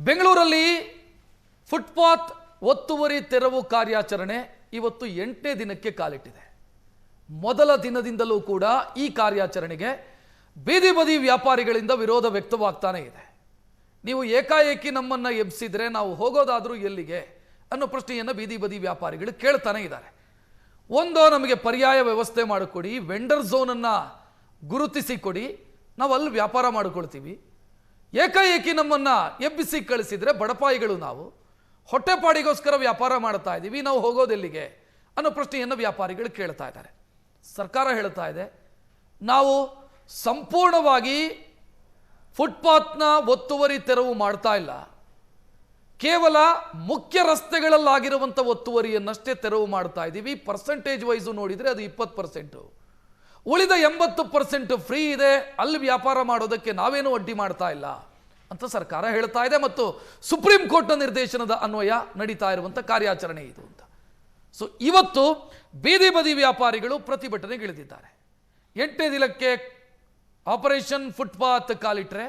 ಬೆಂಗಳೂರಲ್ಲಿ ಫುಟ್ಪಾತ್ ಒತ್ತುವರಿ ತೆರವು ಕಾರ್ಯಾಚರಣೆ ಇವತ್ತು 8ನೇ ದಿನಕ್ಕೆ ಕಾಲಿಟ್ಟಿದೆ. ಮೊದಲ ದಿನದಿಂದಲೂ ಕೂಡ ಈ ಕಾರ್ಯಾಚರಣೆಗೆ ಬೀದಿ ಬದಿ ವ್ಯಾಪಾರಿಗಳಿಂದ ವಿರೋಧ ವ್ಯಕ್ತವಾಗ್ತಾನೆ ಇದೆ. ನೀವು ಏಕಾಏಕಿ ನಮ್ಮನ್ನು ಎಬ್ಸಿದ್ರೆ ನಾವು ಹೋಗೋದಾದರೂ ಎಲ್ಲಿಗೆ ಅನ್ನೋ ಪ್ರಶ್ನೆಯನ್ನು ಬೀದಿ ಬದಿ ವ್ಯಾಪಾರಿಗಳು ಕೇಳ್ತಾನೆ ಇದ್ದಾರೆ. ಒಂದು, ನಮಗೆ ಪರ್ಯಾಯ ವ್ಯವಸ್ಥೆ ಮಾಡಿಕೊಡಿ, ವೆಂಡರ್ ಝೋನನ್ನು ಗುರುತಿಸಿ ಕೊಡಿ, ನಾವು ಅಲ್ಲಿ ವ್ಯಾಪಾರ ಮಾಡಿಕೊಳ್ತೀವಿ. ಏಕಾಏಕಿ ನಮ್ಮನ್ನು ಎಬ್ಬಿಸಿ ಕಳಿಸಿದರೆ ಬಡಪಾಯಿಗಳು ನಾವು ಹೊಟ್ಟೆಪಾಡಿಗೋಸ್ಕರ ವ್ಯಾಪಾರ ಮಾಡ್ತಾ ಇದ್ದೀವಿ, ನಾವು ಹೋಗೋದೆಲ್ಲಿಗೆ ಅನ್ನೋ ಪ್ರಶ್ನೆಯನ್ನು ವ್ಯಾಪಾರಿಗಳು ಕೇಳ್ತಾ ಇದ್ದಾರೆ. ಸರ್ಕಾರ ಹೇಳ್ತಾ ಇದೆ, ನಾವು ಸಂಪೂರ್ಣವಾಗಿ ಫುಟ್ಪಾತ್ನ ಒತ್ತುವರಿ ತೆರವು ಮಾಡ್ತಾ ಇಲ್ಲ, ಕೇವಲ ಮುಖ್ಯ ರಸ್ತೆಗಳಲ್ಲಾಗಿರುವಂಥ ಒತ್ತುವರಿಯನ್ನಷ್ಟೇ ತೆರವು ಮಾಡ್ತಾ ಇದ್ದೀವಿ. ಪರ್ಸೆಂಟೇಜ್ ವೈಸು ನೋಡಿದರೆ ಅದು 20%, ಉಳಿದ 80% ಫ್ರೀ ಇದೆ, ಅಲ್ಲಿ ವ್ಯಾಪಾರ ಮಾಡೋದಕ್ಕೆ ನಾವೇನು ಅಡ್ಡಿ ಮಾಡ್ತಾ ಇಲ್ಲ ಅಂತ ಸರ್ಕಾರ ಹೇಳ್ತಾ ಇದೆ. ಮತ್ತು ಸುಪ್ರೀಂ ಕೋರ್ಟ್ನ ನಿರ್ದೇಶನದ ಅನ್ವಯ ನಡೀತಾ ಇರುವಂಥ ಕಾರ್ಯಾಚರಣೆ ಇದು ಅಂತ. ಸೊ ಇವತ್ತು ಬೀದಿ ಬದಿ ವ್ಯಾಪಾರಿಗಳು ಪ್ರತಿಭಟನೆಗಿಳಿದಿದ್ದಾರೆ. 8ನೇ ದಿನಕ್ಕೆ ಆಪರೇಷನ್ ಫುಟ್ಪಾತ್ ಕಾಲಿಟ್ರೆ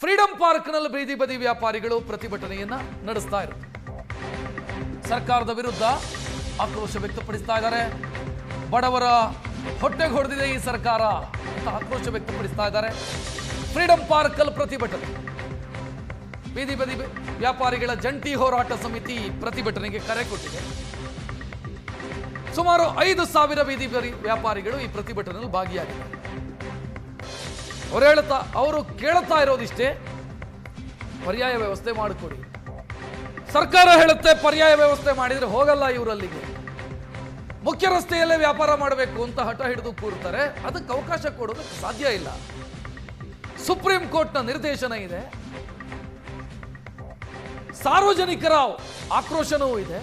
ಫ್ರೀಡಂ ಪಾರ್ಕ್ನಲ್ಲಿ ಬೀದಿ ಬದಿ ವ್ಯಾಪಾರಿಗಳು ಪ್ರತಿಭಟನೆಯನ್ನ ನಡೆಸ್ತಾ ಇದ್ದಾರೆ. ಸರ್ಕಾರದ ವಿರುದ್ಧ ಆಕ್ರೋಶ ವ್ಯಕ್ತಪಡಿಸ್ತಾ ಇದ್ದಾರೆ. ಬಡವರ ಹೊಟ್ಟೆಗೆ ಹೊಡೆದಿದೆ ಈ ಸರ್ಕಾರ ಅಂತ ಆಕ್ರೋಶ ವ್ಯಕ್ತಪಡಿಸ್ತಾ ಇದ್ದಾರೆ. ಫ್ರೀಡಂ ಪಾರ್ಕ್ ಅಲ್ಲಿ ಪ್ರತಿಭಟನೆ, ಬೀದಿ ಬದಿ ವ್ಯಾಪಾರಿಗಳ ಜಂಟಿ ಹೋರಾಟ ಸಮಿತಿ ಪ್ರತಿಭಟನೆಗೆ ಕರೆ ಕೊಟ್ಟಿದೆ. ಸುಮಾರು 5,000 ಬೀದಿ ಬದಿ ವ್ಯಾಪಾರಿಗಳು ಈ ಪ್ರತಿಭಟನೆಯಲ್ಲಿ ಭಾಗಿಯಾಗಿದ್ದಾರೆ. ಅವರು ಕೇಳ್ತಾ ಇರೋದಿಷ್ಟೇ, ಪರ್ಯಾಯ ವ್ಯವಸ್ಥೆ ಮಾಡಿಕೊಡಿ. ಸರ್ಕಾರ ಹೇಳುತ್ತೆ ಪರ್ಯಾಯ ವ್ಯವಸ್ಥೆ ಮಾಡಿದ್ರೆ ಹೋಗಲ್ಲ ಇವರಲ್ಲಿಗೆ, ಮುಖ್ಯ ರಸ್ತೆಯಲ್ಲೇ ವ್ಯಾಪಾರ ಮಾಡಬೇಕು ಅಂತ ಹಠ ಹಿಡಿದು ಕೂರ್ತಾರೆ. ಅದಕ್ಕೆ ಅವಕಾಶ ಕೊಡೋದಕ್ಕೆ ಸಾಧ್ಯ ಇಲ್ಲ. ಸುಪ್ರೀಂ ಕೋರ್ಟ್ನ ನಿರ್ದೇಶನ ಇದೆ, ಸಾರ್ವಜನಿಕರ ಆಕ್ರೋಶನವೂ ಇದೆ.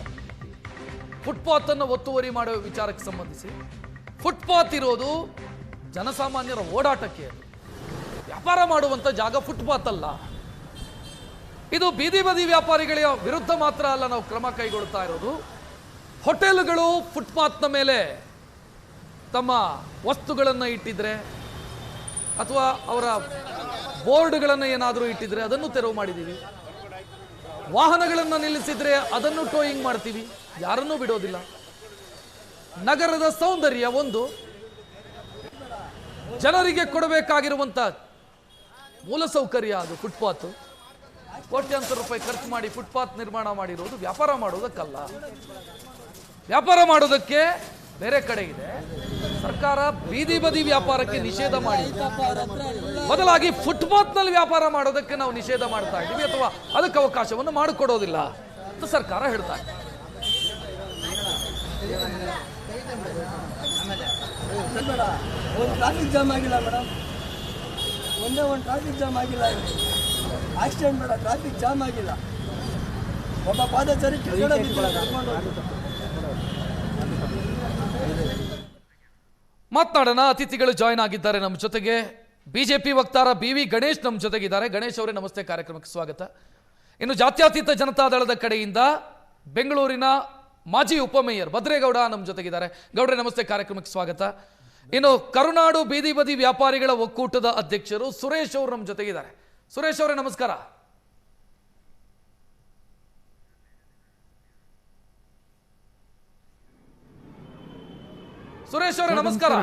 ಫುಟ್ಪಾತ್ ಅನ್ನು ಒತ್ತುವರಿ ಮಾಡುವ ವಿಚಾರಕ್ಕೆ ಸಂಬಂಧಿಸಿ, ಫುಟ್ಪಾತ್ ಇರೋದು ಜನಸಾಮಾನ್ಯರ ಓಡಾಟಕ್ಕೆ, ವ್ಯಾಪಾರ ಮಾಡುವಂಥ ಜಾಗ ಫುಟ್ಪಾತ್ ಅಲ್ಲ. ಇದು ಬೀದಿ ಬದಿ ವ್ಯಾಪಾರಿಗಳ ವಿರುದ್ಧ ಮಾತ್ರ ಅಲ್ಲ ನಾವು ಕ್ರಮ ಕೈಗೊಳ್ತಾ ಇರೋದು. ಹೋಟೆಲ್ಗಳು ಫುಟ್ಪಾತ್ನ ಮೇಲೆ ತಮ್ಮ ವಸ್ತುಗಳನ್ನು ಇಟ್ಟಿದ್ರೆ ಅಥವಾ ಅವರ ಬೋರ್ಡ್ಗಳನ್ನು ಏನಾದರೂ ಇಟ್ಟಿದ್ರೆ ಅದನ್ನು ತೆರವು ಮಾಡಿದ್ದೀವಿ. ವಾಹನಗಳನ್ನು ನಿಲ್ಲಿಸಿದ್ರೆ ಅದನ್ನು ಟೋಯಿಂಗ್ ಮಾಡ್ತೀವಿ, ಯಾರನ್ನೂ ಬಿಡೋದಿಲ್ಲ. ನಗರದ ಸೌಂದರ್ಯ ಒಂದು, ಜನರಿಗೆ ಕೊಡಬೇಕಾಗಿರುವಂಥ ಮೂಲಸೌಕರ್ಯ ಅದು ಫುಟ್ಪಾತ್. ಕೋಟ್ಯಾಂತರ ರೂಪಾಯಿ ಖರ್ಚು ಮಾಡಿ ಫುಟ್ಪಾತ್ ನಿರ್ಮಾಣ ಮಾಡಿರೋದು ವ್ಯಾಪಾರ ಮಾಡೋದಕ್ಕಲ್ಲ, ವ್ಯಾಪಾರ ಮಾಡೋದಕ್ಕೆ ಬೇರೆ ಕಡೆ ಇದೆ. ಸರ್ಕಾರ ಬೀದಿ ಬದಿ ವ್ಯಾಪಾರಕ್ಕೆ ನಿಷೇಧ ಮಾಡಿ ಬದಲಾಗಿ ಫುಟ್ಪಾತ್ನಲ್ಲಿ ವ್ಯಾಪಾರ ಮಾಡೋದಕ್ಕೆ ನಾವು ನಿಷೇಧ ಮಾಡ್ತಾ ಇದ್ದೀವಿ ಅಥವಾ ಅದಕ್ಕೆ ಅವಕಾಶವನ್ನು ಮಾಡಿಕೊಡೋದಿಲ್ಲ ಅಂತ ಸರ್ಕಾರ ಹೇಳ್ತಾ ಇದೆ. ಒಂದು ಟ್ರಾಫಿಕ್ ಜಾಮ್ ಆಗಿಲ್ಲ ಮೇಡಮ್, ಒಂದೇ ಒಂದು ಟ್ರಾಫಿಕ್ ಜಾಮ್ ಆಗಿಲ್ಲ. ಆಕ್ಸಿಡೆಂಟ್ ಬೇಡ, ಟ್ರಾಫಿಕ್ ಜಾಮ್ ಆಗಿಲ್ಲ. ಒಬ್ಬ ಪಾದಚಾರಿ ಮಾತನಾಡೋಣ. ಅತಿಥಿಗಳು ಜಾಯ್ನ್ ಆಗಿದ್ದಾರೆ ನಮ್ಮ ಜೊತೆಗೆ. ಬಿಜೆಪಿ ವಕ್ತಾರ BV ಗಣೇಶ್ ನಮ್ಮ ಜೊತೆಗಿದ್ದಾರೆ. ಗಣೇಶ್ ಅವರೇ ನಮಸ್ತೆ, ಕಾರ್ಯಕ್ರಮಕ್ಕೆ ಸ್ವಾಗತ. ಇನ್ನು ಜಾತ್ಯತೀತ ಜನತಾದಳದ ಕಡೆಯಿಂದ ಬೆಂಗಳೂರಿನ ಮಾಜಿ ಉಪಮೇಯರ್ ಭದ್ರೇಗೌಡ ನಮ್ಮ ಜೊತೆಗಿದ್ದಾರೆ. ಗೌಡ್ರೆ ನಮಸ್ತೆ, ಕಾರ್ಯಕ್ರಮಕ್ಕೆ ಸ್ವಾಗತ. ಇನ್ನು ಕರುನಾಡು ಬೀದಿ ಬದಿ ವ್ಯಾಪಾರಿಗಳ ಒಕ್ಕೂಟದ ಅಧ್ಯಕ್ಷರು ಸುರೇಶ್ ಅವರು ನಮ್ಮ ಜೊತೆಗಿದ್ದಾರೆ. ಸುರೇಶ್ ಅವರೇ ನಮಸ್ಕಾರ. ಸುರೇಶ್ ಅವರೇ ನಮಸ್ಕಾರ.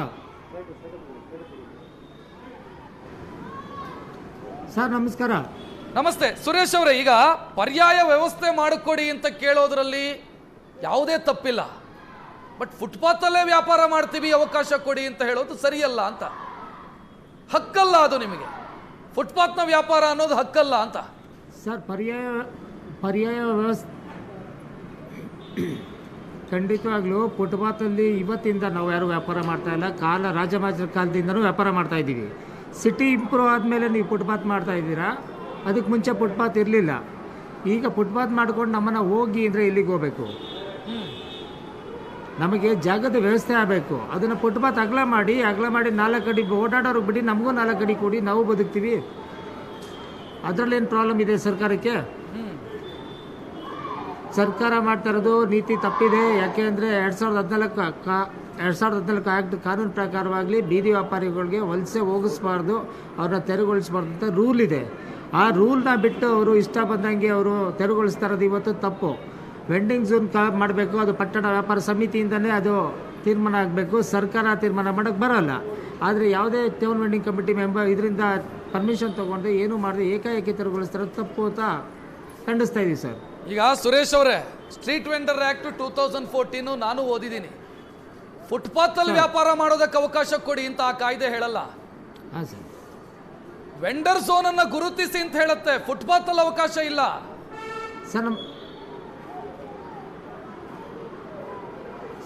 ಸರ್ ನಮಸ್ಕಾರ. ನಮಸ್ತೆ ಸುರೇಶ್ ಅವರೇ, ಈಗ ಪರ್ಯಾಯ ವ್ಯವಸ್ಥೆ ಮಾಡಿಕೊಡಿ ಅಂತ ಕೇಳೋದ್ರಲ್ಲಿ ಯಾವುದೇ ತಪ್ಪಿಲ್ಲ, ಬಟ್ ಫುಟ್ಪಾತ್ ಅಲ್ಲೇ ವ್ಯಾಪಾರ ಮಾಡ್ತೀವಿ ಅವಕಾಶ ಕೊಡಿ ಅಂತ ಹೇಳೋದು ಸರಿಯಲ್ಲ ಅಂತ. ಹಕ್ಕಲ್ಲ ಅದು, ನಿಮಗೆ ಫುಟ್ಪಾತ್ನ ವ್ಯಾಪಾರ ಅನ್ನೋದು ಹಕ್ಕಲ್ಲ ಅಂತ. ಸರ್ ಪರ್ಯಾಯ ವ್ಯವಸ್ಥೆ ಖಂಡಿತವಾಗ್ಲೂ ಫುಟ್ಪಾತಲ್ಲಿ ಇವತ್ತಿಂದ ನಾವು ಯಾರು ವ್ಯಾಪಾರ ಮಾಡ್ತಾ ಇಲ್ಲ, ರಾಜಮಾಜರ ಕಾಲದಿಂದನೂ ವ್ಯಾಪಾರ ಮಾಡ್ತಾ ಇದ್ದೀವಿ. ಸಿಟಿ ಇಂಪ್ರೂವ್ ಆದಮೇಲೆ ನೀವು ಫುಟ್ಪಾತ್ ಮಾಡ್ತಾ ಇದ್ದೀರಾ, ಅದಕ್ಕೆ ಮುಂಚೆ ಫುಟ್ಪಾತ್ ಇರಲಿಲ್ಲ. ಈಗ ಫುಟ್ಪಾತ್ ಮಾಡ್ಕೊಂಡು ನಮ್ಮನ್ನು ಹೋಗಿ ಅಂದರೆ ಇಲ್ಲಿಗೆ ಹೋಗಬೇಕು, ನಮಗೆ ಜಾಗದ ವ್ಯವಸ್ಥೆ ಆಗಬೇಕು. ಅದನ್ನು ಫುಟ್ಪಾತ್ ಅಗಲ ಮಾಡಿ 4 ಅಡಿ ಓಡಾಡೋರು ಬಿಡಿ, ನಮಗೂ 4 ಅಡಿ ಕೊಡಿ, ನಾವು ಬದುಕ್ತೀವಿ. ಅದರಲ್ಲೇನು ಪ್ರಾಬ್ಲಮ್ ಇದೆ ಸರ್ಕಾರಕ್ಕೆ? ಸರ್ಕಾರ ಮಾಡ್ತಾ ಇರೋದು ನೀತಿ ತಪ್ಪಿದೆ. ಯಾಕೆ ಅಂದರೆ 2014 ಆ್ಯಕ್ಟ್ ಕಾನೂನು ಪ್ರಕಾರವಾಗಲಿ ಬೀದಿ ವ್ಯಾಪಾರಿಗಳಿಗೆ ವಲಸೆ ಹೋಗಿಸ್ಬಾರ್ದು, ಅವ್ರನ್ನ ತೆರವುಗೊಳಿಸ್ಬಾರ್ದು ಅಂತ ರೂಲ್ ಇದೆ. ಆ ರೂಲ್ನ ಬಿಟ್ಟು ಅವರು ಇಷ್ಟ ಬಂದಂಗೆ ಅವರು ತೆರವುಗೊಳಿಸ್ತಾ ಇರೋದು ಇವತ್ತು ತಪ್ಪು. ವೆಂಡಿಂಗ್ ಝೋನ್ ಮಾಡಬೇಕು, ಅದು ಪಟ್ಟಣ ವ್ಯಾಪಾರ ಸಮಿತಿಯಿಂದನೇ ಅದು ತೀರ್ಮಾನ ಆಗಬೇಕು, ಸರ್ಕಾರ ತೀರ್ಮಾನ ಮಾಡೋಕ್ಕೆ ಬರೋಲ್ಲ. ಆದರೆ ಯಾವುದೇ ಟೌನ್ ವೆಂಡಿಂಗ್ ಕಮಿಟಿ ಮೆಂಬರ್ ಇದರಿಂದ ಪರ್ಮಿಷನ್ ತೊಗೊಂಡು ಏನು ಮಾಡಿದ್ರೆ ಏಕಾಏಕಿ ತೆರವುಗೊಳಿಸ್ತಾರೆ, ತಪ್ಪು ಅಂತ ಖಂಡಿಸ್ತಾ ಇದ್ದೀವಿ ಸರ್. ಈಗ ಸುರೇಶ್ ಅವರೇ, ಸ್ಟ್ರೀಟ್ ವೆಂಡರ್ ಆಕ್ಟ್ 2014 ನಾನು ಓದಿದ್ದೀನಿ. ಫುಟ್ಪಾತಲ್ಲಿ ವ್ಯಾಪಾರ ಮಾಡೋದಕ್ಕೆ ಅವಕಾಶ ಕೊಡಿ ಅಂತ ಆ ಕಾಯ್ದೆ ಹೇಳಲ್ಲ. ಹಾಂ ಸರ್. ವೆಂಡರ್ ಝೋನ್ ಅನ್ನ ಗುರುತಿಸಿ ಅಂತ ಹೇಳುತ್ತೆ, ಫುಟ್ಪಾತಲ್ಲಿ ಅವಕಾಶ ಇಲ್ಲ.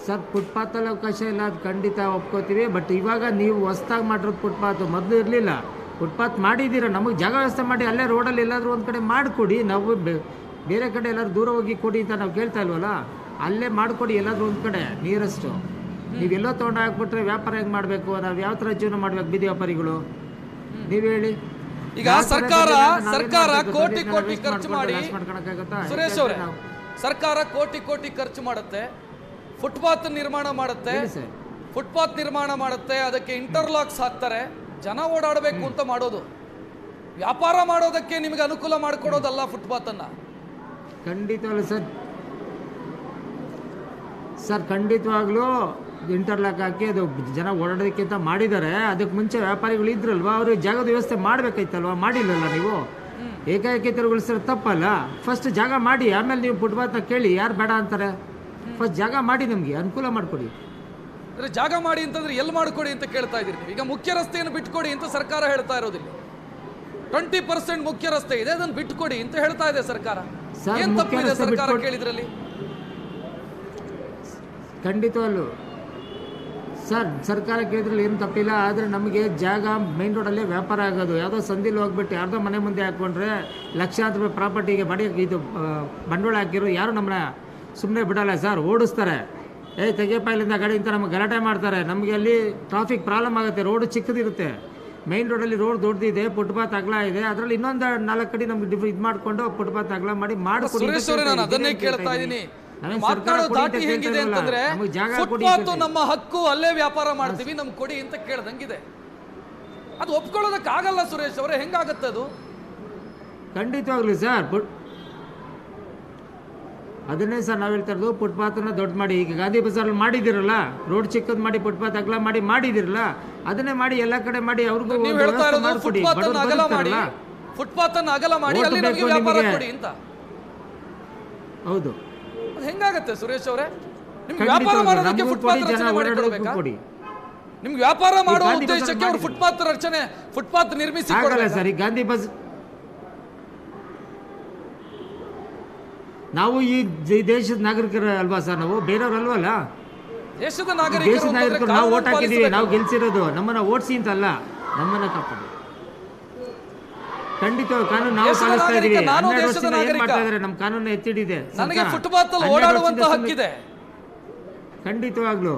ಸರ್ ಫುಟ್ಪಾತಲ್ಲಿ ಅವಕಾಶ ಇಲ್ಲ, ಅದು ಖಂಡಿತ ಒಪ್ಕೋತೀವಿ. ಬಟ್ ಇವಾಗ ನೀವು ಹೊಸ್ದಾಗಿ ಮಾಡಿರೋದು ಫುಟ್ಪಾತ್, ಮೊದಲು ಇರಲಿಲ್ಲ. ಫುಟ್ಪಾತ್ ಮಾಡಿದ್ದೀರ, ನಮಗೆ ಜಾಗ ವ್ಯವಸ್ಥೆ ಮಾಡಿ ಅಲ್ಲೇ ರೋಡಲ್ಲಿ ಎಲ್ಲಾದರೂ ಒಂದು ಕಡೆ ಮಾಡಿಕೊಡಿ. ನಾವು ಬೇರೆ ಕಡೆ ಎಲ್ಲರೂ ದೂರ ಹೋಗಿ ಕೊಡಿ ಅಂತ ನಾವು ಕೇಳ್ತಾ ಇಲ್ವಲ್ಲ, ಅಲ್ಲೇ ಮಾಡಿಕೊಡಿ ಎಲ್ಲಾದರೂ ಒಂದು ಕಡೆ ನಿಯರೆಸ್ಟು. ನೀವೆಲ್ಲೋ ತೊಗೊಂಡು ಹಾಕ್ಬಿಟ್ರೆ ವ್ಯಾಪಾರ ಹೆಂಗೆ ಮಾಡಬೇಕು, ನಾವು ಯಾವ ಥರ ಜೀವನ ಮಾಡ್ಬೇಕು ಬೀದಿ ವ್ಯಾಪಾರಿಗಳು, ನೀವು ಹೇಳಿ. ಈಗ ಸರ್ಕಾರ ಕೋಟಿ ಕೋಟಿ ಖರ್ಚು ಮಾಡಿ, ಸುರೇಶ್ ಅವರೇ, ಸರ್ಕಾರ ಕೋಟಿ ಕೋಟಿ ಖರ್ಚು ಮಾಡುತ್ತೆ, ಫುಟ್ಪಾತ್ ನಿರ್ಮಾಣ ಮಾಡುತ್ತೆ, ಅದಕ್ಕೆ ಇಂಟರ್ಲಾಕ್ಸ್ ಹಾಕ್ತಾರೆ, ಜನ ಓಡಾಡಬೇಕು ಅಂತ ಮಾಡೋದು. ವ್ಯಾಪಾರ ಮಾಡೋದಕ್ಕೆ ನಿಮಗೆ ಅನುಕೂಲ ಮಾಡಿಕೊಡೋದಲ್ಲ ಫುಟ್ಪಾತ್ ಅನ್ನ. ಖಂಡಿತವಾಗ್ಲೂ ಸರ್ ಖಂಡಿತವಾಗ್ಲೂ ಇಂಟರ್ಲಾಕ್ ಹಾಕಿ ಅದು ಜನ ಓಡಾಡೋದಕ್ಕಿಂತ ಮಾಡಿದ್ದಾರೆ. ಅದಕ್ಕೆ ಮುಂಚೆ ವ್ಯಾಪಾರಿಗಳು ಇದ್ರಲ್ವ, ಅವ್ರಿಗೆ ಜಾಗದ ವ್ಯವಸ್ಥೆ ಮಾಡಬೇಕಾಯ್ತಲ್ವ, ಮಾಡಿಲ್ಲಲ್ಲ ನೀವು. ಏಕಾಏಕಿ ತೆರವುಗೊಳಿಸಿದ್ರೆ ತಪ್ಪಲ್ಲ. ಫಸ್ಟ್ ಜಾಗ ಮಾಡಿ, ಆಮೇಲೆ ನೀವು ಫುಟ್ಪಾತ್ನ ಕೇಳಿ, ಯಾರು ಬೇಡ ಅಂತಾರೆ. ಫಸ್ಟ್ ಜಾಗ ಮಾಡಿ, ನಮಗೆ ಅನುಕೂಲ ಮಾಡಿಕೊಡಿ. ಅಂದ್ರೆ ಜಾಗ ಮಾಡಿ ಅಂತಂದ್ರೆ ಎಲ್ಲಿ ಮಾಡಿಕೊಡಿ ಅಂತ ಕೇಳ್ತಾ ಇದ್ದೀರಿ ನೀವು. ಈಗ ಮುಖ್ಯ ರಸ್ತೆಯನ್ನು ಬಿಟ್ಕೊಡಿ ಅಂತ ಸರ್ಕಾರ ಹೇಳ್ತಾ ಇರೋದಿಲ್ಲ. 20% ಮುಖ್ಯ ರಸ್ತೆ ಇದೆ, ಅದನ್ನು ಬಿಟ್ಕೊಡಿ ಅಂತ ಹೇಳ್ತಾ ಇದೆ ಸರ್ಕಾರ. ಏನ್ ತಪ್ಪಿದೆ ಸರ್ಕಾರ ಕೇಳಿದ್ರಲ್ಲಿ? ಖಂಡಿತವಲ್ಲೂ ಸರ್, ಸರ್ಕಾರ ಕೇಳಿದ್ರಲ್ಲಿ ಏನು ತಪ್ಪಿಲ್ಲ. ಆದರೆ ನಮಗೆ ಜಾಗ ಮೈನ್ ರೋಡಲ್ಲೇ ವ್ಯಾಪಾರ ಆಗೋದು. ಯಾವುದೋ ಸಂದಿಲ್ ಹೋಗ್ಬಿಟ್ಟು ಯಾರ್ದೋ ಮನೆ ಮುಂದೆ ಹಾಕ್ಕೊಂಡ್ರೆ ಲಕ್ಷಾಂತರ ರೂಪಾಯಿ ಪ್ರಾಪರ್ಟಿಗೆ ಇದು ಬಂಡವಾಳ ಹಾಕಿರೋ ಯಾರು ನಮ್ಮನ್ನ ಸುಮ್ಮನೆ ಬಿಡಲ್ಲ ಸರ್, ಓಡಿಸ್ತಾರೆ. ತೆಗೆಯಪ್ಪ ಇಲ್ಲಿಂದ ಗಾಡಿ ಅಂತ ನಮಗೆ ಗಲಾಟೆ ಮಾಡ್ತಾರೆ. ನಮಗೆ ಅಲ್ಲಿ ಟ್ರಾಫಿಕ್ ಪ್ರಾಬ್ಲಮ್ ಆಗುತ್ತೆ, ರೋಡ್ ಚಿಕ್ಕದಿರುತ್ತೆ. ಮೈನ್ ರೋಡಲ್ಲಿ ರೋಡ್ ದೊಡ್ಡದಿದೆ, ಫುಟ್ಪಾತ್ ಅಗಲ ಇದೆ, ಅದರಲ್ಲಿ ಇನ್ನೊಂದು 4 ಕಡೆ ನಮ್ಗೆ ಇದು ಮಾಡಿಕೊಂಡು ಫುಟ್ಪಾತ್ ಅಗಲ ಮಾಡಿ ಮಾಡಿಕೊಡಿ. ಅದನ್ನೇ ಕೇಳ್ತಾ ಇದ್ದೀನಿ. ದಾಟಿ ಹೆಂಗಿದೆ ಅಂತಂದ್ರೆ, ಫುಟ್ಪಾತ್ ನಮ್ಮ ಹಕ್ಕು, ಅಲ್ಲೇ ವ್ಯಾಪಾರ ಮಾಡ್ತೀವಿ, ನಮ್ಗೆ ಕೊಡಿ ಅಂತ ಕೇಳ್ದಂಗಿದೆ. ಅದು ಒಪ್ಕೊಳ್ಳೋದಕ್ಕೆ ಆಗಲ್ಲ ಸುರೇಶ್ ಅವರೇ, ಹೆಂಗಾಗತ್ತೆ ಅದು? ಖಂಡಿತವಾಗ್ಲಿ ಸರ್, ಅದನ್ನೇ ಸರ್ ನಾವು ಹೇಳ್ತಾ ಇರೋದು, ಫುಟ್ಪಾತನ್ನ ದೊಡ್ಡ ಮಾಡಿ. ಈಗ ಗಾಂಧಿ ಬಜಾರಲ್ಲಿ ಮಾಡಿದಿರಲ್ಲ, ರೋಡ್ ಚಿಕ್ಕದ್ ಮಾಡಿ ಫುಟ್ಪಾತ್ ಅಗಲ ಮಾಡಿದಿರಲ್ಲ, ಅದನ್ನೇ ಮಾಡಿ ಎಲ್ಲ ಕಡೆ ಮಾಡಿ. ಅವ್ರಿಗೂ ಫುಟ್ಪಾತ್ ಅನ್ನು ಅಗಲ ಮಾಡಿ ಅಲ್ಲಿ ನಮಗೆ ವ್ಯಾಪಾರ ಕೊಡಿ ಅಂತ. ಹೌದು, ಹೆಂಗಾಗತ್ತೆ ಸುರೇಶ್ ಅವರೇ? ನಿಮ್ಗೆ ವ್ಯಾಪಾರ ಮಾಡೋದಕ್ಕೆ ಫುಟ್ಪಾತ್ ರಚನೆ ಮಾಡಿ ಕೊಡಬೇಕಾ? ನಿಮ್ಗೆ ವ್ಯಾಪಾರ ಮಾಡುವ ಉದ್ದೇಶಕ್ಕೆ ಅವರು ಫುಟ್ಪಾತ್ ನಿರ್ಮಿಸಿ ಕೊಡಲ್ಲ ಸರ್. ಈ ಗಾಂಧಿ ಬಸ್ ನಾವು ಈ ದೇಶದ ನಾಗರಿಕರು ಅಲ್ವಾ ಸರ್, ನಾವು ಬೇರೆಯವ್ರು ಅಲ್ವಲ್ಲ. ದೇಶದ ನಾಗರಿಕರು ನಾವು ಓಟ್ ಹಾಕಿದೀವಿ, ನಾವು ಗೆಲ್ಸಿರೋದು. ನಮ್ಮನ್ನ ಓಡಿಸಿ ಅಂತ ಅಲ್ಲ, ನಮ್ಮನ್ನ ಕಾಪಾಡಿ. ಖಂಡಿತ ಕಾನೂನು ನಾವು ಪಾಲಿಸ್ತಾ ಇದೀವಿ. 12 ವರ್ಷದಿಂದ ಏನ್ ಮಾಡ್ತಾ ಇದಾರೆ, ನಮ್ಮ ಕಾನೂನು ಎತ್ತಿಡಿದೆ. ನನಗೆ ಫುಟ್ಪಾತ್ ಅಲ್ಲಿ ಓಡಾಡುವಂತ ಹಕ್ಕಿದೆ. ಖಂಡಿತವಾಗ್ಲು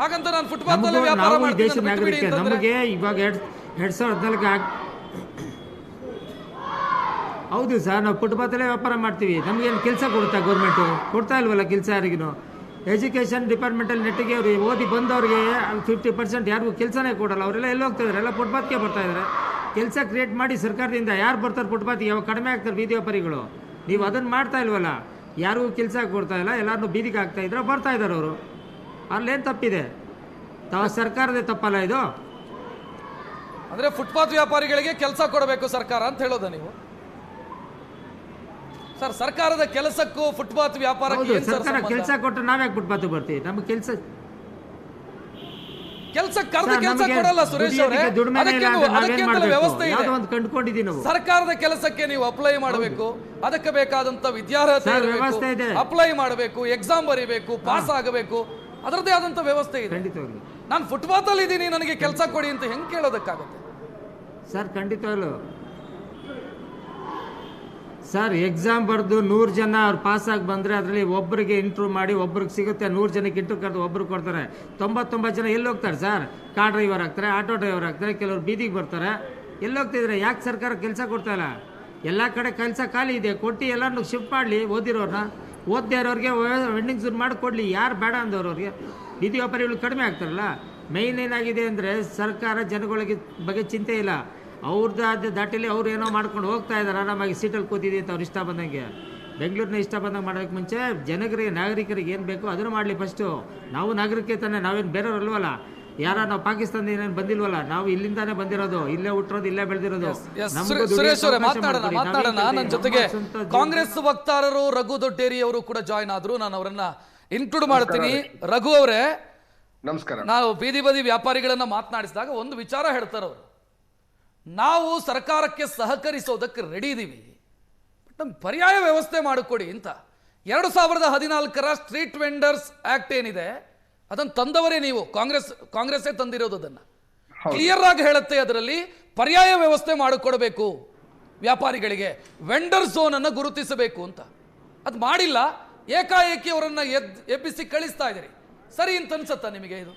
ಹಾಗಂತ ನಾನು ಫುಟ್ಪಾತ್ ಅಲ್ಲಿ ವ್ಯಾಪಾರ ಮಾಡ್ತೀನಿ. ದೇಶದ ನಾಗರಿಕ ನಮಗೆ ಇವಾಗ 2014 ಹೌದು ಸರ್, ನಾವು ಫುಟ್ಪಾತಲ್ಲೇ ವ್ಯಾಪಾರ ಮಾಡ್ತೀವಿ. ನಮಗೇನು ಕೆಲಸ ಕೊಡುತ್ತಾ ಗೌರ್ಮೆಂಟು? ಕೊಡ್ತಾ ಇಲ್ವಲ್ಲ ಕೆಲಸ ಯಾರಿಗೂ. ಎಜುಕೇಷನ್ ಡಿಪಾರ್ಟ್ಮೆಂಟಲ್ಲಿ ನೆಟ್ಟಿಗೆ ಅವ್ರಿಗೆ ಓದಿ ಬಂದವ್ರಿಗೆ 50% ಯಾರಿಗೂ ಕೆಲಸನೇ ಕೊಡಲ್ಲ. ಅವರೆಲ್ಲ ಎಲ್ಲಿ ಹೋಗ್ತಾ ಇದ್ದಾರೆ? ಎಲ್ಲ ಫುಟ್ಪಾತ್ಗೆ ಬರ್ತಾ ಇದ್ದಾರೆ. ಕೆಲಸ ಕ್ರಿಯೇಟ್ ಮಾಡಿ ಸರ್ಕಾರದಿಂದ. ಯಾರು ಬರ್ತಾರೆ ಫುಟ್ಪಾತ್ಗೆ? ಯಾವಾಗ ಕಡಿಮೆ ಆಗ್ತಾರೆ ಬೀದಿ ವ್ಯಾಪಾರಿಗಳು. ನೀವು ಅದನ್ನು ಮಾಡ್ತಾ ಇಲ್ವಲ್ಲ, ಯಾರಿಗೂ ಕೆಲಸ ಕೊಡ್ತಾ ಇಲ್ಲ, ಎಲ್ಲರನ್ನೂ ಬೀದಿಗೆ ಆಗ್ತಾ ಇದ್ರೆ ಬರ್ತಾ ಇದ್ದಾರೆ ಅವರು. ಅಲ್ಲೇನು ತಪ್ಪಿದೆ? ಸರ್ಕಾರದೇ ತಪ್ಪಲ್ಲ ಇದು? ಅಂದರೆ ಫುಟ್ಪಾತ್ ವ್ಯಾಪಾರಿಗಳಿಗೆ ಕೆಲಸ ಕೊಡಬೇಕು ಸರ್ಕಾರ ಅಂತ ಹೇಳೋದ ನೀವು? ಸರ್, ಸರ್ಕಾರದ ಕೆಲಸಕ್ಕೂ ಫುಟ್ಪಾತ್ ವ್ಯಾಪಾರಕ್ಕೆ ಸರ್ಕಾರ ಕೆಲಸ ಕೊಟ್ಟು ನಾವ್ಯಾಕೆ ಫುಟ್ಪಾತ್ ಬರ್ತೀವಿ? ನಮ್ಗೆ ಕೆಲಸ ಕೊಡಲ್ಲ ಸುರೇಶ್ ಅವರೇ. ವ್ಯವಸ್ಥೆ ಇದೆ, ಕಂಡುಕೊಂಡಿದ್ದೀವಿ ನಾವು. ಸರ್ಕಾರದ ಕೆಲಸಕ್ಕೆ ನೀವು ಅಪ್ಲೈ ಮಾಡಬೇಕು, ಅದಕ್ಕೆ ಬೇಕಾದಂತ ವಿದ್ಯಾರ್ಹತೆ ವ್ಯವಸ್ಥೆ ಇದೆ, ಅಪ್ಲೈ ಮಾಡಬೇಕು, ಎಕ್ಸಾಮ್ ಬರೀಬೇಕು, ಪಾಸ್ ಆಗಬೇಕು, ಅದರದೇ ಆದಂತ ವ್ಯವಸ್ಥೆ ಇದೆ. ನಾನು ಫುಟ್ಪಾತ್ ಅಲ್ಲಿ ಇದ್ದೀನಿ, ನನಗೆ ಕೆಲಸ ಕೊಡಿ ಅಂತ ಹೆಂಗ್ ಕೇಳೋದಕ್ಕಾಗುತ್ತೆ ಸರ್? ಖಂಡಿತವಾಗ್ಲು ಸರ್, ಎಕ್ಸಾಮ್ ಬರೆದು 100 ಜನ ಅವ್ರು ಪಾಸಾಗಿ ಬಂದರೆ ಅದರಲ್ಲಿ ಒಬ್ಬರಿಗೆ ಇಂಟ್ರ್ಯೂ ಮಾಡಿ ಒಬ್ರಿಗೆ ಸಿಗುತ್ತೆ. 100 ಜನಕ್ಕೆ ಇಂಟ್ರ್ಯೂ ಕರೆದು ಒಬ್ರಿಗೆ ಕೊಡ್ತಾರೆ. 99 ಜನ ಎಲ್ಲಿ ಹೋಗ್ತಾರೆ ಸರ್? ಕಾರ್ ಡ್ರೈವರ್ ಆಗ್ತಾರೆ, ಆಟೋ ಡ್ರೈವರ್ ಆಗ್ತಾರೆ, ಕೆಲವರು ಬೀದಿಗೆ ಬರ್ತಾರೆ. ಎಲ್ಲಿ ಹೋಗ್ತಿದ್ರೆ? ಯಾಕೆ ಸರ್ಕಾರ ಕೆಲಸ ಕೊಡ್ತಾ ಇಲ್ಲ? ಎಲ್ಲ ಕಡೆ ಕೆಲಸ ಖಾಲಿ ಇದೆ, ಕೊಟ್ಟು ಎಲ್ಲರನ್ನೂ ಶಿಫ್ಟ್ ಮಾಡಲಿ. ಓದಿರೋರನ್ನ, ಓದ್ದೇ ಇರೋರಿಗೆ ವೆಂಡಿಂಗ್ ಝೋನ್ ಮಾಡಿಕೊಡ್ಲಿ. ಯಾರು ಬೇಡ ಅಂದವ್ರವ್ರಿಗೆ? ಬೀದಿ ವ್ಯಾಪಾರಿಗಳು ಕಡಿಮೆ ಆಗ್ತಾರಲ್ಲ. ಮೇಯ್ನ್ ಏನಾಗಿದೆ ಅಂದರೆ ಸರ್ಕಾರ ಜನಗಳಿಗೆ ಬಗ್ಗೆ ಚಿಂತೆ ಇಲ್ಲ. ಅವ್ರದ್ದಾದ ದಾಟಿಲಿ ಅವ್ರು ಏನೋ ಮಾಡ್ಕೊಂಡು ಹೋಗ್ತಾ ಇದ್ದಾರೆ, ಆರಾಮಾಗಿ ಸೀಟಲ್ಲಿ ಕೂತಿದ್ದೀವಿ ಅಂತ ಅವ್ರು ಇಷ್ಟ ಬಂದಂಗೆ. ಬೆಂಗಳೂರಿನ ಇಷ್ಟ ಬಂದಂಗೆ ಮಾಡೋದಕ್ಕೆ ಮುಂಚೆ ಜನಗಳಿಗೆ ನಾಗರಿಕರಿಗೆ ಏನು ಬೇಕೋ ಅದನ್ನು ಮಾಡಲಿ ಫಸ್ಟು. ನಾವು ನಾಗರಿಕ ತಾನೆ, ನಾವೇನು ಬೇರೆಯವ್ರು ಅಲ್ವಲ್ಲ. ನಾವು ಪಾಕಿಸ್ತಾನದಿಂದ ಏನೇನು ಬಂದಿಲ್ವಲ್ಲ, ನಾವು ಇಲ್ಲಿಂದಾನೇ ಬಂದಿರೋದು, ಇಲ್ಲೇ ಹುಟ್ಟಿರೋದು, ಇಲ್ಲೇ ಬೆಳೆದಿರೋದು. ಸುರೇಶ್ ಅವರೇ ಮಾತಾಡೋಣ. ನನ್ನ ಜೊತೆಗೆ ಕಾಂಗ್ರೆಸ್ ವಕ್ತಾರರು ರಘು ದೊಡ್ಡೇರಿ ಅವರು ಕೂಡ ಜಾಯ್ನ್ ಆದ್ರು. ನಾನು ಅವರನ್ನ ಇನ್ಕ್ಲೂಡ್ ಮಾಡ್ತೀನಿ. ರಘು ಅವರೇ ನಮಸ್ಕಾರ. ನಾವು ಬೀದಿ ಬದಿ ವ್ಯಾಪಾರಿಗಳನ್ನ ಮಾತನಾಡಿಸಿದಾಗ ಒಂದು ವಿಚಾರ ಹೇಳ್ತಾರೆ ಅವರು, ನಾವು ಸರ್ಕಾರಕ್ಕೆ ಸಹಕರಿಸೋದಕ್ಕೆ ರೆಡಿ ಇದೀವಿ, ಬಟ್ ನಮ್ಗೆ ಪರ್ಯಾಯ ವ್ಯವಸ್ಥೆ ಮಾಡಿಕೊಡಿ ಅಂತ. 2014 ಸ್ಟ್ರೀಟ್ ವೆಂಡರ್ಸ್ ಆಕ್ಟ್ ಏನಿದೆ ಅದನ್ನು ತಂದವರೇ ನೀವು, ಕಾಂಗ್ರೆಸ್ಸೇ ತಂದಿರೋದು. ಅದನ್ನ ಕ್ಲಿಯರ್ ಆಗಿ ಹೇಳುತ್ತೆ, ಅದರಲ್ಲಿ ಪರ್ಯಾಯ ವ್ಯವಸ್ಥೆ ಮಾಡಿಕೊಡ್ಬೇಕು ವ್ಯಾಪಾರಿಗಳಿಗೆ, ವೆಂಡರ್ ಝೋನ್ ಅನ್ನು ಗುರುತಿಸಬೇಕು ಅಂತ. ಅದು ಮಾಡಿಲ್ಲ, ಏಕಾಏಕಿ ಅವರನ್ನ ಎಬ್ಬಿಸಿ ಕಳಿಸ್ತಾ ಇದ್ದೀರಿ. ಸರಿ ಅಂತ ಅನ್ಸುತ್ತಾ ನಿಮಗೆ ಇದು?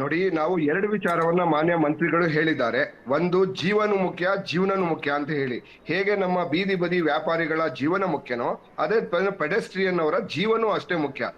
ನೋಡಿ, ನಾವು ಎರಡು ವಿಚಾರವನ್ನ ಮಾನ್ಯ ಮಂತ್ರಿಗಳು ಹೇಳಿದ್ದಾರೆ. ಒಂದು, ಜೀವನ ಮುಖ್ಯ, ಜೀವನನು ಮುಖ್ಯ ಅಂತ ಹೇಳಿ. ಹೇಗೆ ನಮ್ಮ ಬೀದಿ ಬದಿ ವ್ಯಾಪಾರಿಗಳ ಜೀವನ ಮುಖ್ಯನೋ ಅದೇ ಪೆಡೆಸ್ಟ್ರಿಯನ್ ಅವರ ಜೀವನೂ ಅಷ್ಟೇ ಮುಖ್ಯ.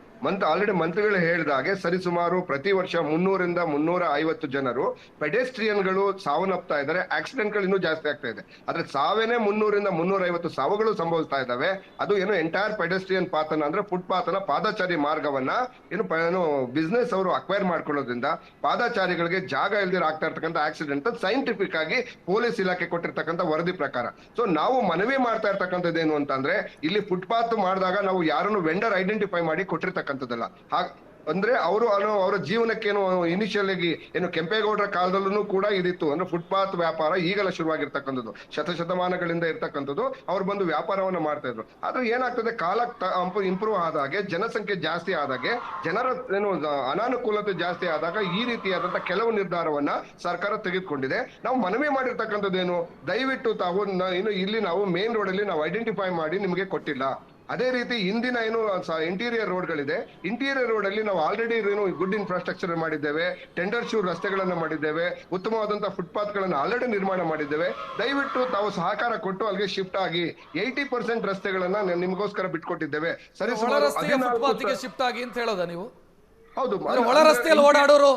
ಆಲ್ರೆಡಿ ಮಂತ್ರಿಗಳು ಹೇಳಿದಾಗೆ ಸರಿಸುಮಾರು ಪ್ರತಿ ವರ್ಷ 300ರಿಂದ 350 ಜನರು ಪೆಡೆಸ್ಟ್ರಿಯನ್ಗಳು ಸಾವನ್ನಪ್ತಾ ಇದ್ದಾರೆ. ಆಕ್ಸಿಡೆಂಟ್ಗಳು ಇನ್ನೂ ಜಾಸ್ತಿ ಆಗ್ತಾ ಇದೆ. ಆದ್ರೆ ಸಾವೇನೆ 300ರಿಂದ 350 ಸಾವುಗಳು ಸಂಭವಿಸ್ತಾ ಇದ್ದಾವೆ. ಅದು ಏನು ಎಂಟೈರ್ ಪೆಡೆಸ್ಟ್ರಿಯನ್ ಪಾತನ ಅಂದ್ರೆ ಫುಟ್ಪಾತ್ನ ಪಾದಚಾರಿ ಮಾರ್ಗವನ್ನ ಏನು ಬಿಸ್ನೆಸ್ ಅವರು ಅಕ್ವೈರ್ ಮಾಡ್ಕೊಳ್ಳೋದ್ರಿಂದ ಪಾದಚಾರಿಗಳಿಗೆ ಜಾಗ ಇಲ್ದಿರ ಆಗ್ತಾ ಇರ್ತಕ್ಕಂಥ ಆಕ್ಸಿಡೆಂಟ್ ಸೈಂಟಿಫಿಕ್ ಆಗಿ ಪೊಲೀಸ್ ಇಲಾಖೆ ಕೊಟ್ಟಿರ್ತಕ್ಕಂಥ ವರದಿ ಪ್ರಕಾರ. ಸೊ ನಾವು ಮನವಿ ಮಾಡ್ತಾ ಇರ್ತಕ್ಕಂಥದ್ದು ಏನು ಅಂತಂದ್ರೆ, ಇಲ್ಲಿ ಫುಟ್ಪಾತ್ ಮಾಡಿದಾಗ ನಾವು ಯಾರನ್ನು ವೆಂಡರ್ ಐಡೆಂಟಿಫೈ ಮಾಡಿ ಕೊಟ್ಟಿರ್ತಕ್ಕಂಥದ್ದಲ್ಲ. ಅಂದ್ರೆ ಅವರ ಜೀವನಕ್ಕೇನು ಇನಿಷಿಯಲ್ ಆಗಿ ಏನು ಕೆಂಪೇಗೌಡರ ಕಾಲದಲ್ಲೂ ಕೂಡ ಇದಿತ್ತು. ಅಂದ್ರೆ ಫುಟ್ಪಾತ್ ವ್ಯಾಪಾರ ಈಗಲ ಶುರುವಾಗಿರ್ತಕ್ಕಂಥದ್ದು, ಶತಮಾನಗಳಿಂದ ಇರ್ತಕ್ಕಂಥದ್ದು. ಅವ್ರು ಬಂದು ವ್ಯಾಪಾರವನ್ನ ಮಾಡ್ತಾ ಇದ್ರು. ಆದ್ರೆ ಏನಾಗ್ತದೆ, ಕಾಲ ಇಂಪ್ರೂವ್ ಆದಾಗೆ, ಜನಸಂಖ್ಯೆ ಜಾಸ್ತಿ ಆದಾಗೆ, ಜನರ ಏನು ಅನಾನುಕೂಲತೆ ಜಾಸ್ತಿ ಆದಾಗ ಈ ರೀತಿಯಾದಂತ ಕೆಲವು ನಿರ್ಧಾರವನ್ನ ಸರ್ಕಾರ ತೆಗೆದುಕೊಂಡಿದೆ. ನಾವು ಮನವಿ ಮಾಡಿರ್ತಕ್ಕಂಥದ್ದೇನು, ದಯವಿಟ್ಟು ತಾವು ಇಲ್ಲಿ ನಾವು ಮೇನ್ ರೋಡ್ ಅಲ್ಲಿ ನಾವು ಐಡೆಂಟಿಫೈ ಮಾಡಿ ನಿಮಗೆ ಕೊಟ್ಟಿಲ್ಲ. ಅದೇ ರೀತಿ ಇಂದಿನ ಏನು ಇಂಟೀರಿಯರ್ ರೋಡ್ಗಳಿದೆ, ಇಂಟೀರಿಯರ್ ರೋಡ್ ಅಲ್ಲಿ ನಾವು ಆಲ್ರೆಡಿ ಏನು ಗುಡ್ ಇನ್ಫ್ರಾಸ್ಟ್ರಕ್ಚರ್ ಮಾಡಿದ್ದೇವೆ, ಟೆಂಡರ್ ಶೂರ್ ರಸ್ತೆಗಳನ್ನ ಮಾಡಿದ್ದೇವೆ, ಉತ್ತಮವಾದಂತಹ ಫುಟ್ಪಾತ್ ಗಳನ್ನ ಆಲ್ರೆಡಿ ನಿರ್ಮಾಣ ಮಾಡಿದ್ದೇವೆ. ದಯವಿಟ್ಟು ತಾವು ಸಹಕಾರ ಕೊಟ್ಟು ಅಲ್ಲಿಗೆ ಶಿಫ್ಟ್ ಆಗಿ 80% ರಸ್ತೆಗಳನ್ನ ನಿಮಗೋಸ್ಕರ ಬಿಟ್ಕೊಟ್ಟಿದ್ದೇವೆ. ಸರಿ, ಫುಟ್ಪಾತ್ಗೆ ಶಿಫ್ಟ್ ಆಗಿ ಅಂತ ಹೇಳೋದಾ ನೀವು? ಹೌದು, ಒಳ ರಸ್ತೆಯಲ್ಲಿ ಓಡಾಡೋರು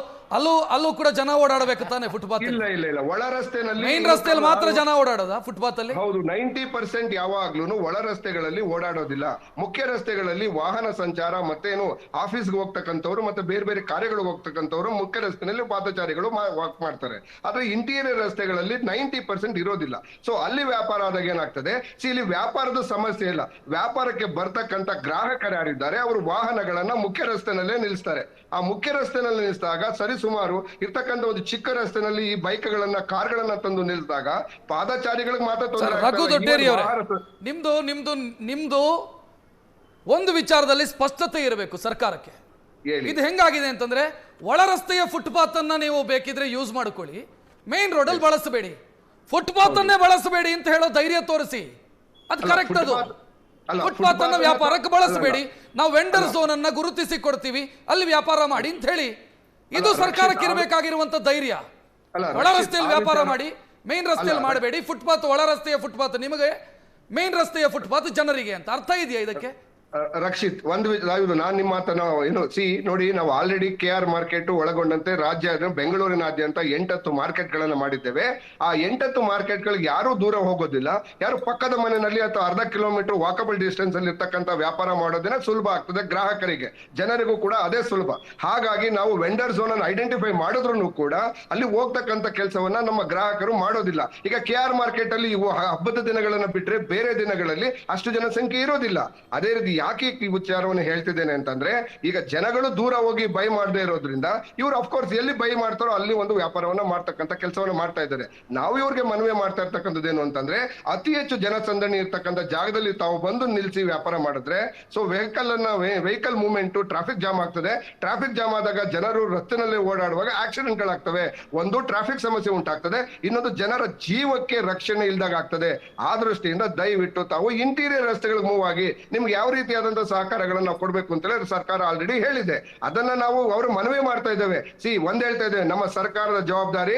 ಅಲ್ಲೂ ಕೂಡ ಜನ ಓಡಾಡಬೇಕು ತಾನೆ ಫುಟ್ಪಾತ್? ಇಲ್ಲ, ಒಳ ರಸ್ತೆನಲ್ಲಿ, ಮೈನ್ ರಸ್ತೆಯಲ್ಲಿ ಮಾತ್ರ ಜನ ಓಡಾಡೋದಾ ಫುಟ್ಪಾತ್ ಅಲ್ಲಿ? ಹೌದು, 90% ಯಾವಾಗ್ಲೂ ಒಳ ರಸ್ತೆಗಳಲ್ಲಿ ಓಡಾಡೋದಿಲ್ಲ. ಮುಖ್ಯ ರಸ್ತೆಗಳಲ್ಲಿ ವಾಹನ ಸಂಚಾರ ಮತ್ತೇನು ಆಫೀಸ್ಗೆ ಹೋಗ್ತಕ್ಕಂಥವ್ರು ಮತ್ತೆ ಬೇರೆ ಬೇರೆ ಕಾರ್ಯಗಳಿಗೆ ಹೋಗ್ತಕ್ಕಂಥವ್ರು ಮುಖ್ಯ ರಸ್ತೆಯಲ್ಲಿ ಪಾದಚಾರಿಗಳು ವಾಕ್ ಮಾಡ್ತಾರೆ. ಆದ್ರೆ ಇಂಟೀರಿಯರ್ ರಸ್ತೆಗಳಲ್ಲಿ 90% ಇರೋದಿಲ್ಲ. ಸೊ ಅಲ್ಲಿ ವ್ಯಾಪಾರ ಆದಾಗ ಏನಾಗ್ತದೆ, ಇಲ್ಲಿ ವ್ಯಾಪಾರದ ಸಮಸ್ಯೆ ಇಲ್ಲ. ವ್ಯಾಪಾರಕ್ಕೆ ಬರ್ತಕ್ಕಂಥ ಗ್ರಾಹಕರು ಯಾರಿದ್ದಾರೆ ಅವರು ವಾಹನಗಳನ್ನ ಮುಖ್ಯ ರಸ್ತೆನಲ್ಲೇ ನಿಲ್ಲಿಸ್ತಾರೆ. ಆ ಮುಖ್ಯ ರಸ್ತೆನಲ್ಲಿ ನಿಲ್ಲಿಸಿದಾಗ ಸರಿಸುಮಾರು ಇರ್ತಕ್ಕಂಥ ಒಂದು ಚಿಕ್ಕ ರಸ್ತೆನಲ್ಲಿ ಈ ಬೈಕ್ಗಳನ್ನ ಕಾರ್ಗಳನ್ನ ತಂದು ನಿಲ್ಲಿಸಿದಾಗ ಪಾದಚಾರಿಗಳಿಗೆ ಮಾತ್ರ ತೊಂದರೆ. ರಘು ದೊಡ್ಡೇರಿ ಅವರೇ, ನಿಮ್ದು ಒಂದು ವಿಚಾರದಲ್ಲಿ ಸ್ಪಷ್ಟತೆ ಇರಬೇಕು ಸರ್ಕಾರಕ್ಕೆ. ಇದು ಹೆಂಗಾಗಿದೆ ಅಂತಂದ್ರೆ, ಒಳ ರಸ್ತೆಯ ಫುಟ್ಪಾತ್ ಅನ್ನ ನೀವು ಬೇಕಿದ್ರೆ ಯೂಸ್ ಮಾಡ್ಕೊಳ್ಳಿ, ಮೇನ್ ರೋಡ್ ಅಲ್ಲಿ ಬಳಸಬೇಡಿ, ಫುಟ್ಪಾತ್ ಅನ್ನೇ ಬಳಸಬೇಡಿ ಅಂತ ಹೇಳೋ ಧೈರ್ಯ ತೋರಿಸಿ. ಅದು ಕರೆಕ್ಟ್. ಅದು ಫುಟ್ಪಾತ್ ಅನ್ನ ವ್ಯಾಪಾರಕ್ಕೆ ಬಳಸಬೇಡಿ, ನಾವು ವೆಂಡರ್ ಝೋನ್ ಅನ್ನ ಗುರುತಿಸಿ ಕೊಡ್ತೀವಿ, ಅಲ್ಲಿ ವ್ಯಾಪಾರ ಮಾಡಿ ಅಂತ ಹೇಳಿ. ಇದು ಸರ್ಕಾರಕ್ಕೆ ಇರಬೇಕಾಗಿರುವಂತ ಧೈರ್ಯ. ಒಳ ರಸ್ತೆಯಲ್ಲಿ ವ್ಯಾಪಾರ ಮಾಡಿ, ಮೇನ್ ರಸ್ತೆಯಲ್ಲಿ ಮಾಡಬೇಡಿ. ಫುಟ್ಪಾತ್, ಒಳ ರಸ್ತೆಯ ಫುಟ್ಪಾತ್ ನಿಮಗೆ, ಮೇನ್ ರಸ್ತೆಯ ಫುಟ್ಪಾತ್ ಜನರಿಗೆ ಅಂತ ಅರ್ಥ ಇದೆಯಾ ಇದಕ್ಕೆ? ರಕ್ಷಿತ್, ನಾನ್ ನಿಮ್ಮ ಮಾತನ್ನ ನೋಡಿ, ನಾವು ಆಲ್ರೆಡಿ KR ಮಾರ್ಕೆಟ್ ಒಳಗೊಂಡಂತೆ ಬೆಂಗಳೂರಿನಾದ್ಯಂತ 8 ಮಾರ್ಕೆಟ್ ಗಳನ್ನ ಮಾಡಿದ್ದೇವೆ. ಆ 8 ಮಾರ್ಕೆಟ್ ಗಳಿಗೆ ಯಾರು ದೂರ ಹೋಗೋದಿಲ್ಲ. ಯಾರು ಪಕ್ಕದ ಮನೆಯಲ್ಲಿ ಅಥವಾ ಅರ್ಧ ಕಿಲೋಮೀಟರ್ ವಾಕಬಲ್ ಡಿಸ್ಟೆನ್ಸ್ ಅಲ್ಲಿ ಇರ್ತಕ್ಕಂಥ ವ್ಯಾಪಾರ ಮಾಡೋದನ್ನ ಸುಲಭ ಆಗ್ತದೆ ಗ್ರಾಹಕರಿಗೆ, ಜನರಿಗೂ ಕೂಡ ಅದೇ ಸುಲಭ. ಹಾಗಾಗಿ ನಾವು ವೆಂಡರ್ ಝೋನ್ ಅನ್ನು ಐಡೆಂಟಿಫೈ ಮಾಡಿದ್ರು ಕೂಡ ಅಲ್ಲಿ ಹೋಗ್ತಕ್ಕಂಥ ಕೆಲಸವನ್ನ ನಮ್ಮ ಗ್ರಾಹಕರು ಮಾಡೋದಿಲ್ಲ. ಈಗ KR ಮಾರ್ಕೆಟ್ ಅಲ್ಲಿ ಹಬ್ಬದ ದಿನಗಳನ್ನ ಬಿಟ್ರೆ ಬೇರೆ ದಿನಗಳಲ್ಲಿ ಅಷ್ಟು ಜನಸಂಖ್ಯೆ ಇರೋದಿಲ್ಲ. ಅದೇ ರೀತಿ ಯಾಕೆ ಈ ವಿಚಾರವನ್ನು ಹೇಳ್ತಿದ್ದೇನೆ ಅಂತಂದ್ರೆ, ಈಗ ಜನಗಳು ದೂರ ಹೋಗಿ ಬೈ ಮಾಡದೇ ಇರೋದ್ರಿಂದ ಇವ್ರು ಅಫ್ಕೋರ್ಸ್ ಎಲ್ಲಿ ಬೈ ಮಾಡ್ತಾರೋ ಅಲ್ಲಿ ಒಂದು ವ್ಯಾಪಾರವನ್ನ ಮಾಡ್ತಕ್ಕಂಥ ಕೆಲಸವನ್ನ ಮಾಡ್ತಾ ಇದ್ದಾರೆ. ನಾವು ಇವ್ರಿಗೆ ಮನವಿ ಮಾಡ್ತಾ ಇರ್ತಕ್ಕಂಥದ್ದು ಏನು ಅಂತಂದ್ರೆ, ಅತಿ ಹೆಚ್ಚು ಜನಸಂದಣಿ ಇರ್ತಕ್ಕಂಥ ಜಾಗದಲ್ಲಿ ತಾವು ಬಂದು ನಿಲ್ಸಿ ವ್ಯಾಪಾರ ಮಾಡಿದ್ರೆ so vehicle movement, traffic jam ಆಗ್ತದೆ. ಟ್ರಾಫಿಕ್ ಜಾಮ್ ಆದಾಗ ಜನರು ರಸ್ತೆನಲ್ಲಿ ಓಡಾಡುವಾಗ ಆಕ್ಸಿಡೆಂಟ್ ಗಳಾಗ್ತವೆ. ಒಂದು ಟ್ರಾಫಿಕ್ ಸಮಸ್ಯೆ ಉಂಟಾಗ್ತದೆ, ಇನ್ನೊಂದು ಜನರ ಜೀವಕ್ಕೆ ರಕ್ಷಣೆ ಇಲ್ದಾಗ ಆಗ್ತದೆ. ಆ ದೃಷ್ಟಿಯಿಂದ ದಯವಿಟ್ಟು ತಾವು ಇಂಟೀರಿಯರ್ ರಸ್ತೆಗಳಿಗೆ ಮೂವ್ ಆಗಿ ನಿಮ್ಗೆ ಯಾವ ರೀತಿ ಸಹಕಾರಗಳನ್ನ ನಾವು ಕೊಡ್ಬೇಕು ಅಂತ ಹೇಳಿ ಸರ್ಕಾರ ಆಲ್ರೆಡಿ ಹೇಳಿದೆ. ಅದನ್ನ ನಾವು ಅವರು ಮನವಿ ಮಾಡ್ತಾ ಇದ್ದೇವೆ. ಒಂದ್ ಹೇಳ್ತಾ ಇದ್ದೇವೆ, ನಮ್ಮ ಸರ್ಕಾರದ ಜವಾಬ್ದಾರಿ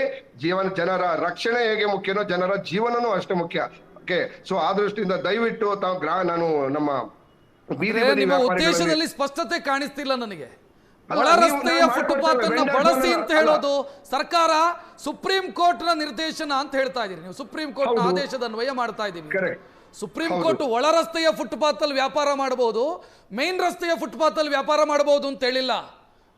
ಜನರ ರಕ್ಷಣೆ ಹೇಗೆ ಮುಖ್ಯನೋ ಜನರ ಜೀವನನೂ ಅಷ್ಟೇ ಮುಖ್ಯ. ಓಕೆ, ಸೊ ಆ ದೃಷ್ಟಿಯಿಂದ ದಯವಿಟ್ಟು ತಾವು ನಾನು ನಮ್ಮ ನಿಮ್ಮ ಉದ್ದೇಶದಲ್ಲಿ ಸ್ಪಷ್ಟತೆ ಕಾಣಿಸ್ತಿಲ್ಲ ನನಗೆ. ಅಲ್ಲ, ಒಳ ನೀವು- ರಸ್ತೆಯ ನಾವು ಫುಟ್ಪಾತ್ ಅನ್ನ ಮಾಡ್ಕೊಳ್ತೇವೆ, ಬಳಸಿ vendors ಅಂತ ಅಲ್ಲ. ಹೇಳೋದು ಸರ್ಕಾರ ಸುಪ್ರೀಂ ಕೋರ್ಟ್ ನ ನಿರ್ದೇಶನ ಅಂತ ಹೇಳ್ತಾ ಇದೀರಿ ನೀವು. ಸುಪ್ರೀಂ ಕೋರ್ಟ್ ನ ಹೌದು. ಆದೇಶದ ಅನ್ವಯ ಮಾಡ್ತಾ ಇದೀವಿ. Correct. ಸುಪ್ರೀಂ ಹೌದು. ಕೋರ್ಟ್ ಒಳ ರಸ್ತೆಯ ಫುಟ್ಪಾತ್ ಅಲ್ಲಿ ವ್ಯಾಪಾರ ಮಾಡಬಹುದು, ಮೇನ್ ರಸ್ತೆಯ ಫುಟ್ಪಾತ್ ಅಲ್ಲಿ ವ್ಯಾಪಾರ ಮಾಡಬಹುದು ಅಂತ ಹೇಳಿಲ್ಲ.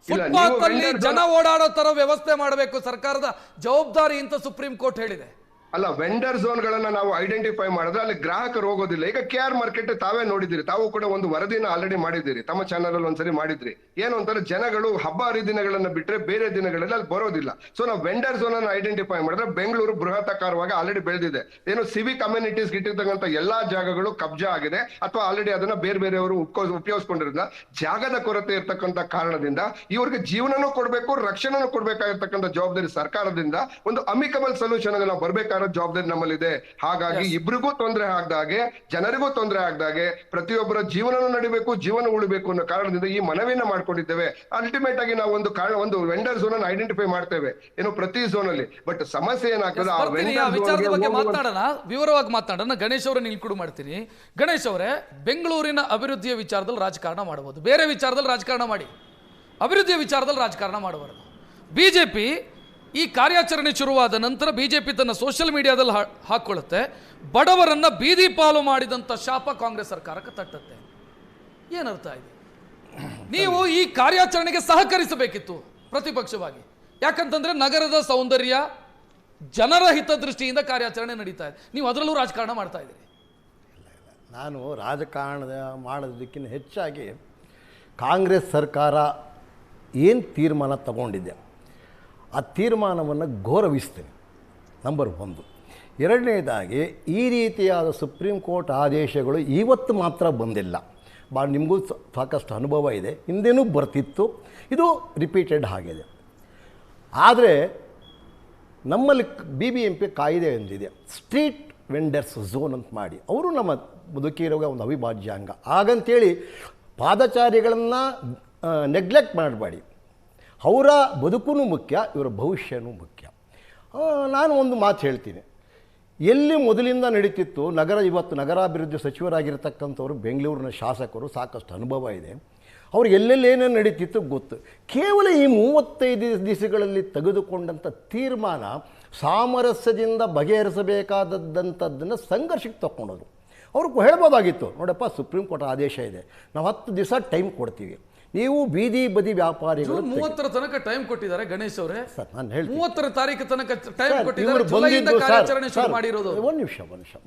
ಫುಟ್ಪಾತ್ ನೀವು ಅಲ್ಲಿ vendors ಜನ ಓಡಾಡೋ ತರ ವ್ಯವಸ್ಥೆ ಮಾಡಬೇಕು, ಸರ್ಕಾರದ ಜವಾಬ್ದಾರಿ ಅಂತ ಸುಪ್ರೀಂ ಕೋರ್ಟ್ ಹೇಳಿದೆ. ಅಲ್ಲ, ವೆಂಡರ್ ಝೋನ್ ಗಳನ್ನ ನಾವು ಐಡೆಂಟಿಫೈ ಮಾಡಿದ್ರೆ ಅಲ್ಲಿ ಗ್ರಾಹಕರು ಹೋಗೋದಿಲ್ಲ. ಈಗ KR ಮಾರ್ಕೆಟ್ ತಾವೇ ನೋಡಿದಿರಿ, ತಾವು ಕೂಡ ಒಂದು ವರದಿನ ಆಲ್ರೆಡಿ ಮಾಡಿದ್ದೀರಿ, ತಮ್ಮ ಚಾನಲ್ ಅಲ್ಲಿ ಒಂದ್ಸರಿ ಮಾಡಿದ್ರಿ. ಏನು ಅಂತಾರೆ, ಜನಗಳು ಹಬ್ಬ ಹರಿದಿನಗಳನ್ನ ಬಿಟ್ರೆ ಬೇರೆ ದಿನಗಳಲ್ಲಿ ಅಲ್ಲಿ ಬರೋದಿಲ್ಲ. ಸೊ ನಾವು ವೆಂಡರ್ ಝೋನ್ ಅನ್ನು ಐಡೆಂಟಿಫೈ ಮಾಡಿದ್ರೆ ಬೆಂಗಳೂರು ಬೃಹತ್ತಾಕಾರವಾಗಿ ಆಲ್ರೆಡಿ ಬೆಳೆದಿದೆ. ಏನು ಸಿವಿಕ್ ಕಮ್ಯುನಿಟೀಸ್ ಇಟ್ಟಿರ್ತಕ್ಕಂಥ ಎಲ್ಲಾ ಜಾಗಗಳು ಕಬ್ಜಾ ಆಗಿದೆ, ಅಥವಾ ಆಲ್ರೆಡಿ ಅದನ್ನ ಬೇರೆ ಬೇರೆಯವರು ಉಪಯೋಗಿಸ್ಕೊಂಡಿರೋದ್ರಿಂದ ಜಾಗದ ಕೊರತೆ ಇರ್ತಕ್ಕಂಥ ಕಾರಣದಿಂದ ಇವ್ರಿಗೆ ಜೀವನನೂ ಕೊಡ್ಬೇಕು, ರಕ್ಷಣೆನೂ ಕೊಡ್ಬೇಕಾಗಿರ್ತಕ್ಕಂಥ ಜವಾಬ್ದಾರಿ ಸರ್ಕಾರದಿಂದ ಒಂದು ಅಮಿಕಬಲ್ ಸೊಲ್ಯೂಷನ್ ಅನ್ನು ನಾವು ಬರ್ಬೇಕಾದ ಜವಾಬ್ದಾರಿ ನಮ್ಮಲ್ಲಿದೆ. ಹಾಗಾಗಿ ಇಬ್ರಿಗೂ ತೊಂದರೆ ಆಗದಾಗೆ, ಜನರಿಗೂ ತೊಂದರೆ ಆಗದಾಗೆ, ಪ್ರತಿಯೊಬ್ಬರ ಜೀವನನೂ ನಡಿಬೇಕು, ಜೀವನ ಉಳಿಬೇಕು ಅನ್ನೋ ಕಾರಣದಿಂದ ಈ ಮನವಿಯನ್ನ ಮಾಡ್ಕೊಂಡಿದ್ದೇವೆ. ಅಲ್ಟಿಮೇಟ್ ಆಗಿ ನಾವು ಒಂದು ವೆಂಡರ್ ಝೋನ್ ಅನ್ನು ಐಡೆಂಟಿಫೈ ಮಾಡ್ತೇವೆ ಏನು ಪ್ರತಿ ಝೋನ್ ಅಲ್ಲಿ. ಬಟ್ ಸಮಸ್ಯೆ ಏನಾಗ್ತದೆ, ಆ ಬರ್ತೀನಿ, ಆ ವೆಂಡರ್ ವಿಚಾರದ ಬಗ್ಗೆ ಝೋನ್ ಮಾತಾಡೋಣ, ವಿವರವಾಗಿ ಮಾತಾಡೋಣ. ಗಣೇಶ್ ಅವರನ್ನ ಇನ್ಕ್ಲೂಡ್ ಮಾಡ್ತೀನಿ. ಗಣೇಶ್ ಅವರೇ, ಬೆಂಗಳೂರಿನ ಅಭಿವೃದ್ಧಿಯ ವಿಚಾರದಲ್ಲಿ ರಾಜಕಾರಣ ಮಾಡಬಹುದು, ಬೇರೆ ವಿಚಾರದಲ್ಲಿ ರಾಜಕಾರಣ ಮಾಡಿ, ಅಭಿವೃದ್ಧಿಯ ವಿಚಾರದಲ್ಲಿ ರಾಜಕಾರಣ ಮಾಡಬಾರದು. ಬಿಜೆಪಿ ಈ ಕಾರ್ಯಾಚರಣೆ ಶುರುವಾದ ನಂತರ ಬಿಜೆಪಿ ತನ್ನ ಸೋಷಿಯಲ್ ಮೀಡಿಯಾದಲ್ಲಿ ಹಾಕೊಳ್ಳುತ್ತೆ, ಬಡವರನ್ನ ಬೀದಿ ಪಾಲು ಮಾಡಿದಂಥ ಶಾಪ ಕಾಂಗ್ರೆಸ್ ಸರ್ಕಾರಕ್ಕೆ ತಟ್ಟುತ್ತೆ. ಏನರ್ಥ ಇದೆ? ನೀವು ಈ ಕಾರ್ಯಾಚರಣೆಗೆ ಸಹಕರಿಸಬೇಕಿತ್ತು ಪ್ರತಿಪಕ್ಷವಾಗಿ. ಯಾಕಂತಂದ್ರೆ ನಗರದ ಸೌಂದರ್ಯ, ಜನರ ಹಿತದೃಷ್ಟಿಯಿಂದ ಕಾರ್ಯಾಚರಣೆ ನಡೀತಾ ಇದೆ, ನೀವು ಅದರಲ್ಲೂ ರಾಜಕಾರಣ ಮಾಡ್ತಾ ಇದ್ದೀರಿ. ನಾನು ರಾಜಕಾರಣದ ಮಾಡೋದಕ್ಕಿಂತ ಹೆಚ್ಚಾಗಿ ಕಾಂಗ್ರೆಸ್ ಸರ್ಕಾರ ಏನು ತೀರ್ಮಾನ ತಗೊಂಡಿದೆ ಆ ತೀರ್ಮಾನವನ್ನು ಗೌರವಿಸ್ತೇನೆ, ನಂಬರ್ 1. ಎರಡನೇದಾಗಿ, ಈ ರೀತಿಯಾದ ಸುಪ್ರೀಂ ಕೋರ್ಟ್ ಆದೇಶಗಳು ಇವತ್ತು ಮಾತ್ರ ಬಂದಿಲ್ಲ, ನಿಮಗೂ ಸಾಕಷ್ಟು ಅನುಭವ ಇದೆ, ಹಿಂದೆನೂ ಬರ್ತಿತ್ತು, ಇದು ರಿಪೀಟೆಡ್ ಆಗಿದೆ. ಆದರೆ ನಮ್ಮಲ್ಲಿ BBMP ಕಾಯ್ದೆ ಒಂದಿದೆ, ಸ್ಟ್ರೀಟ್ ವೆಂಡರ್ಸ್ ಝೋನ್ ಅಂತ ಮಾಡಿ, ಅವರು ನಮ್ಮ ಬದುಕಿರುವ ಒಂದು ಅವಿಭಾಜ್ಯ ಅಂಗ. ಹಾಗಂತೇಳಿ ಪಾದಚಾರಿಗಳನ್ನು ನೆಗ್ಲೆಕ್ಟ್ ಮಾಡಬೇಡಿ, ಅವರ ಬದುಕೂ ಮುಖ್ಯ, ಇವರ ಭವಿಷ್ಯನೂ ಮುಖ್ಯ. ನಾನು ಒಂದು ಮಾತು ಹೇಳ್ತೀನಿ, ಎಲ್ಲಿ ಮೊದಲಿಂದ ನಡೀತಿತ್ತು ಇವತ್ತು ನಗರಾಭಿವೃದ್ಧಿ ಸಚಿವರಾಗಿರ್ತಕ್ಕಂಥವ್ರು ಬೆಂಗಳೂರಿನ ಶಾಸಕರು, ಸಾಕಷ್ಟು ಅನುಭವ ಇದೆ, ಅವ್ರಿಗೆ ಎಲ್ಲೆಲ್ಲೇನೇನು ನಡೀತಿತ್ತು ಗೊತ್ತು. ಕೇವಲ ಈ 35 ದಿವಸಗಳಲ್ಲಿ ತೆಗೆದುಕೊಂಡಂಥ ತೀರ್ಮಾನ ಸಾಮರಸ್ಯದಿಂದ ಬಗೆಹರಿಸಬೇಕಾದದ್ದಂಥದ್ದನ್ನು ಸಂಘರ್ಷಕ್ಕೆ ತಗೊಂಡೋದು. ಅವ್ರಿಗೆ ಹೇಳ್ಬೋದಾಗಿತ್ತು, ನೋಡಪ್ಪ ಸುಪ್ರೀಂ ಕೋರ್ಟ್ ಆದೇಶ ಇದೆ, ನಾವು 10 ದಿವಸ ಟೈಮ್ ಕೊಡ್ತೀವಿ, ನೀವು ಬೀದಿ ಬದಿ ವ್ಯಾಪಾರಿಗಳು 30ರ ತನಕ ಟೈಮ್ ಕೊಟ್ಟಿದ್ದಾರೆ. ಗಣೇಶ್ ಅವರೇ, ಸರ್ ನಾನು ಹೇಳ್ತೀನಿ, 30ರ ತಾರೀಕು ತನಕ ಟೈಮ್ ಕೊಟ್ಟಿದ್ದಾರೆ. ಇವರು ಜುಲೈಯಿಂದ ಬಂದಿದ್ದು ಕಾರ್ಯಾಚರಣೆ ಶುರು ಮಾಡಿರೋದು. ಒಂದು ನಿಮಿಷ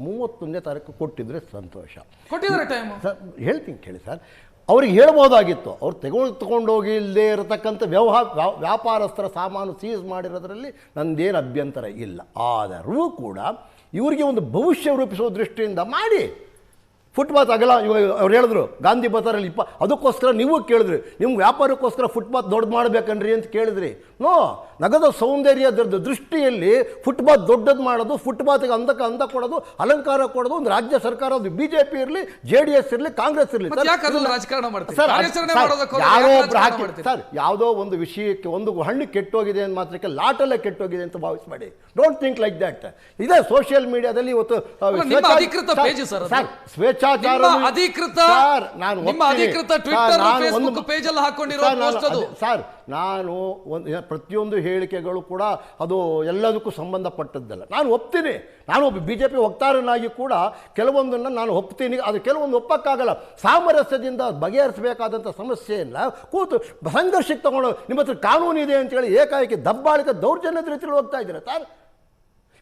31ನೇ ತಾರೀಕು ಕೊಟ್ಟಿದ್ರೆ ಸಂತೋಷ. ಕೊಟ್ಟಿದ್ದಾರೆ ಟೈಮ್. ಸರ್ ಹೇಳ್ತೀನಿ ಕೇಳಿ ಸರ್, ಅವ್ರಿಗೆ ಹೇಳ್ಬೋದಾಗಿತ್ತು, ಅವ್ರು ತಗೊಂಡೋಗಿ ಇಲ್ಲದೆ ಇರತಕ್ಕಂಥ ವ್ಯಾಪಾರಸ್ಥರ ಸಾಮಾನು ಸೀಸ್ ಮಾಡಿರೋದ್ರಲ್ಲಿ ನಂದೇನು ಅಭ್ಯಂತರ ಇಲ್ಲ. ಆದರೂ ಕೂಡ ಇವರಿಗೆ ಒಂದು ಭವಿಷ್ಯ ರೂಪಿಸುವ ದೃಷ್ಟಿಯಿಂದ ಮಾಡಿ. ಫುಟ್ಪಾತ್ ಆಗಲ್ಲ, ಇವಾಗ ಅವ್ರು ಹೇಳಿದ್ರು ಗಾಂಧಿ ಬಜಾರಲ್ಲಿ ಅದಕ್ಕೋಸ್ಕರ ನೀವು ಕೇಳಿದ್ರಿ, ನಿಮ್ಮ ವ್ಯಾಪಾರಕ್ಕೋಸ್ಕರ ಫುಟ್ಪಾತ್ ದೊಡ್ಡದು ಮಾಡಬೇಕನ್ರಿ ಅಂತ ಕೇಳಿದ್ರಿ. ನೋ, ನಗರದ ಸೌಂದರ್ಯದ ದೃಷ್ಟಿಯಲ್ಲಿ ಫುಟ್ಪಾತ್ ದೊಡ್ಡದು ಮಾಡೋದು, ಫುಟ್ಪಾತ್ಗೆ ಅಂದ ಕೊಡೋದು, ಅಲಂಕಾರ ಕೊಡೋದು ಒಂದು ರಾಜ್ಯ ಸರ್ಕಾರ, ಒಂದು BJP ಇರಲಿ, JDS ಇರಲಿ, ಕಾಂಗ್ರೆಸ್ ಇರಲಿ. ಸರ್ ಯಾವುದೋ ಒಂದು ವಿಷಯಕ್ಕೆ, ಒಂದು ಹಣ್ಣು ಕೆಟ್ಟೋಗಿದೆ ಅಂತ ಮಾತ್ರಕ್ಕೆ ಲಾಟಲ್ಲೇ ಕೆಟ್ಟೋಗಿದೆ ಅಂತ ಭಾವಿಸಬೇಡಿ. Don't think like that. ಇದೇ ಸೋಷಿಯಲ್ ಮೀಡಿಯಾದಲ್ಲಿ ಇವತ್ತು ನಾನು ಪ್ರತಿಯೊಂದು ಹೇಳಿಕೆಗಳು ಕೂಡ ಅದು ಎಲ್ಲದಕ್ಕೂ ಸಂಬಂಧಪಟ್ಟದ್ದಲ್ಲ. ನಾನು ಒಪ್ತೀನಿ, ನಾನು ಒಬ್ಬ BJP ವಕ್ತಾರನಾಗಿ ಕೂಡ ಕೆಲವೊಂದನ್ನು ನಾನು ಒಪ್ತೀನಿ, ಅದು ಕೆಲವೊಂದು ಒಪ್ಪಕ್ಕಾಗಲ್ಲ. ಸಾಮರಸ್ಯದಿಂದ ಬಗೆಹರಿಸಬೇಕಾದಂಥ ಸಮಸ್ಯೆಯಲ್ಲ ಕೂತು ಸಂಘರ್ಷಕ್ಕೆ ತಗೊಂಡು ನಿಮ್ಮ ಹತ್ರ ಕಾನೂನು ಇದೆ ಅಂತೇಳಿ ಏಕಾಏಕಿ ದಬ್ಬಾಳಿಕೆ ದೌರ್ಜನ್ಯದ ರೀತಿಯಲ್ಲಿ ಹೋಗ್ತಾ ಇದ್ದೀರಾ ಸರ್.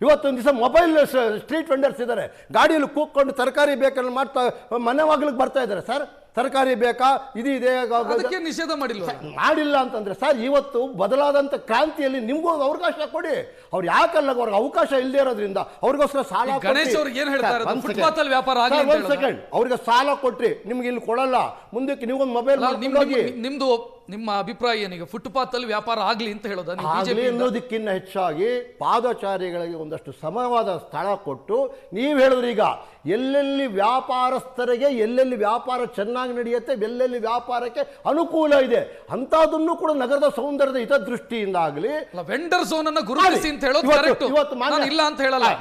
ಇವತ್ತೊಂದು ದಿವಸ ಮೊಬೈಲ್ ಸ್ಟ್ರೀಟ್ ವೆಂಡರ್ಸ್ ಇದ್ದಾರೆ, ಗಾಡಿಯಲ್ಲಿ ಕೂತ್ಕೊಂಡು ತರಕಾರಿ ಬೇಕಲ್ಲಿ ಮಾಡ್ತಾ ಮನೆ ಬಾಗಿಲಿಗೆ ಬರ್ತಾ ಇದ್ದಾರೆ ಸರ್. ತರಕಾರಿ ಬೇಕಾ, ಇದು ಇದೆ, ನಿಷೇಧ ಮಾಡಿಲ್ಲ ಅಂತಂದ್ರೆ ಸರ್, ಇವತ್ತು ಬದಲಾದಂಥ ಕ್ರಾಂತಿಯಲ್ಲಿ ನಿಮ್ಗೂ ಅವಕಾಶ ಕೊಡಿ. ಅವ್ರು ಯಾಕಲ್ಲ, ಅವ್ರಿಗೆ ಅವಕಾಶ ಇಲ್ಲದೆ ಇರೋದ್ರಿಂದ ಅವ್ರಿಗೋಸ್ಕರ ಸಾಲ, ಅವ್ರಿಗೆ ಸಾಲ ಕೊಟ್ರಿ, ನಿಮ್ಗೆ ಇಲ್ಲಿ ಕೊಡಲ್ಲ, ಮುಂದಕ್ಕೆ ನೀವೊಂದು ಮೊಬೈಲ್ ನಿಮ್ದು ನಿಮ್ಮ ಅಭಿಪ್ರಾಯ ಏನೀಗ ಫುಟ್ಪಾತ್ ಅಲ್ಲಿ ವ್ಯಾಪಾರ ಆಗ್ಲಿ ಅಂತ ಹೇಳೋದು ಅನ್ನೋದಕ್ಕಿಂತ ಹೆಚ್ಚಾಗಿ ಪಾದಚಾರಿಗಳಿಗೆ ಒಂದಷ್ಟು ಸಮವಾದ ಸ್ಥಳ ಕೊಟ್ಟು, ನೀವು ಹೇಳಿದ್ರಿ ಈಗ ಎಲ್ಲೆಲ್ಲಿ ವ್ಯಾಪಾರಸ್ಥರಿಗೆ ಎಲ್ಲೆಲ್ಲಿ ವ್ಯಾಪಾರ ಚೆನ್ನಾಗಿ ನಡೆಯುತ್ತೆ, ಎಲ್ಲೆಲ್ಲಿ ವ್ಯಾಪಾರಕ್ಕೆ ಅನುಕೂಲ ಇದೆ ಅಂತದನ್ನು ಕೂಡ ನಗರದ ಸೌಂದರ್ಯದ ಹಿತದೃಷ್ಟಿಯಿಂದ ಆಗಲಿ ವೆಂಡರ್ ಝೋನ್ ಅನ್ನು ಗುರುತಿಸಿ ಅಂತ ಹೇಳೋದು ಕರೆಕ್ಟ್. ನಾನು ಇಲ್ಲ ಅಂತ ಹೇಳಲ್ಲ,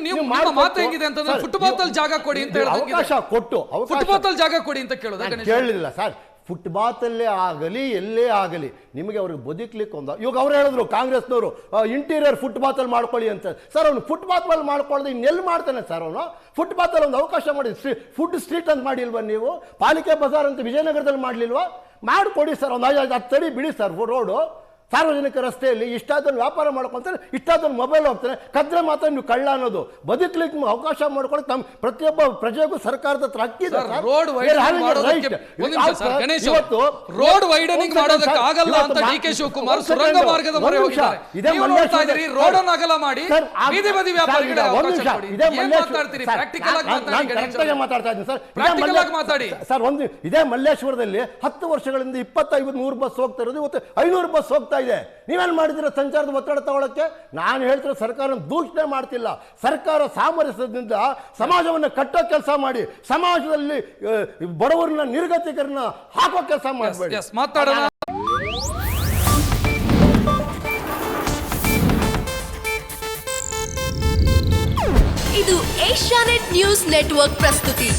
ನೀವು ಮಾತು ಹೆಂಗಿದೆ ಅಂತಂದ್ರೆ ಫುಟ್ಪಾತ್ ಅಲ್ಲಿ ಜಾಗ ಕೊಡಿ ಅಂತ ಹೇಳೋದು, ಅವಕಾಶ ಕೊಟ್ಟು ಫುಟ್ಪಾತ್ ಅಲ್ಲಿ ಜಾಗ ಕೊಡಿ ಅಂತ ಕೇಳೋದು ಕೇಳಲಿಲ್ಲ ಸರ್. ಫುಟ್ಪಾತಲ್ಲೇ ಆಗಲಿ ಎಲ್ಲೇ ಆಗಲಿ ನಿಮಗೆ ಅವ್ರಿಗೆ ಬದುಕಲಿಕ್ಕೆ ಒಂದು ಇವಾಗ ಅವ್ರು ಹೇಳಿದ್ರು ಕಾಂಗ್ರೆಸ್ನವರು ಇಂಟೀರಿಯರ್ ಫುಟ್ಪಾತಲ್ಲಿ ಮಾಡ್ಕೊಳ್ಳಿ ಅಂತ. ಸರ್ ಅವನು ಫುಟ್ಪಾತ್ನಲ್ಲಿ ಮಾಡ್ಕೊಳ್ಳೋದು ಇನ್ನೆಲ್ಲಿ ಮಾಡ್ತಾನೆ ಸರ್ ಅವನು? ಫುಟ್ಪಾತಲ್ಲಿ ಒಂದು ಅವಕಾಶ ಮಾಡಿ ಫುಡ್ ಸ್ಟ್ರೀಟ್ ಅಂತ ಮಾಡಿಲ್ವಾ ನೀವು? ಪಾಲಿಕೆ ಬಜಾರ್ ಅಂತ ವಿಜಯನಗರದಲ್ಲಿ ಮಾಡಲಿಲ್ವಾ? ಮಾಡಿಕೊಡಿ ಸರ್, ಒಂದು 10 ಅಡಿ ಬಿಡಿ ಸರ್ ರೋಡು. ಸಾರ್ವಜನಿಕ ರಸ್ತೆಯಲ್ಲಿ ಇಷ್ಟಾದನ್ನು ವ್ಯಾಪಾರ ಮಾಡ್ಕೊಳ್ತಾರೆ, ಇಷ್ಟಾದನ್ನು ಮೊಬೈಲ್ ಹೋಗ್ತಾನೆ, ಕದ್ರೆ ಮಾತ್ರ ನೀವು ಕಳ್ಳ ಅನ್ನೋದು. ಬದುಕಲಿಕ್ಕೆ ಅವಕಾಶ ಮಾಡ್ಕೊಳಕ್ಕೆ ನಮ್ಮ ಪ್ರತಿಯೊಬ್ಬ ಪ್ರಜೆಗೂ ಸರ್ಕಾರದ ಹತ್ರ ಹಕ್ಕಿದೆ ಸರ್. ರೋಡ್ ವೈಡನಿಂಗ್ ಮಾಡೋದಕ್ಕೆ ಒಂದು ನಿಮಿಷ ಸರ್, ಗಣೇಶ್ ರೋಡ್ ವೈಡನಿಂಗ್ ಮಾಡೋದಕ್ಕೆ ಆಗಲ್ಲ ಅಂತ ಡಿ.ಕೆ. ಶಿವಕುಮಾರ್ ಸುರಂಗ ಮಾರ್ಗದ ಮೊರೆ ಹೋಗಿದ್ದಾರೆ. ನೀವು ನೋಡ್ತಾ ಇದ್ದೀರಿ, ರೋಡ್ ಅನ್ನು ಅಗಲ ಮಾಡಿ ಬೀದಿ ಬದಿ ವ್ಯಾಪಾರಿಗಳಿಗೆ ಅವಕಾಶ ಕೊಡಿ. ಏನ್ ಮಾತಾಡ್ತೀರಿ? ಪ್ರಾಕ್ಟಿಕಲ್ ಆಗಿ ಮಾತಾಡಿ ಗಣೇಶ್ ಅವರೇ. ಮಾತಾಡ್ತಾ ಇದ್ದೀನಿ ಸರ್, ಪ್ರಾಕ್ಟಿಕಲ್ ಆಗಿ ಮಾತಾಡಿ ಸರ್. ಇದೇ ಮಲ್ಲೇಶ್ವರದಲ್ಲಿ 10 ವರ್ಷಗಳಿಂದ 25-100 ಬಸ್ ಹೋಗ್ತಾ ಇರೋದು, ಇವತ್ತು 500 ಬಸ್ ಹೋಗ್ತಾ ಇದೆ. ನೀವೇನು ಮಾಡಿದಿರ ಸಂಚಾರದ ಒತ್ತಡ ತಗೊಳ್ಳಕ್ಕೆ? ನಾನು ಹೇಳ್ತಿರೋ ಸರ್ಕಾರ ದೂಷಣೆ ಮಾಡ್ತಿಲ್ಲ. ಸರ್ಕಾರ ಸಾಮರಸ್ಯದಿಂದ ಸಮಾಜವನ್ನು ಕಟ್ಟೋ ಕೆಲಸ ಮಾಡಿ, ಸಮಾಜದಲ್ಲಿ ಬಡವರನ್ನ ನಿರ್ಗತಿಕರನ್ನ ಹಾಕೋ ಕೆಲಸ ಮಾಡಬೇಡಿ. ಮಾತಾಡೋಣ. ಇದು ಏಷ್ಯಾನೆಟ್ ನ್ಯೂಸ್ ನೆಟ್ವರ್ಕ್ ಪ್ರಸ್ತುತಿ.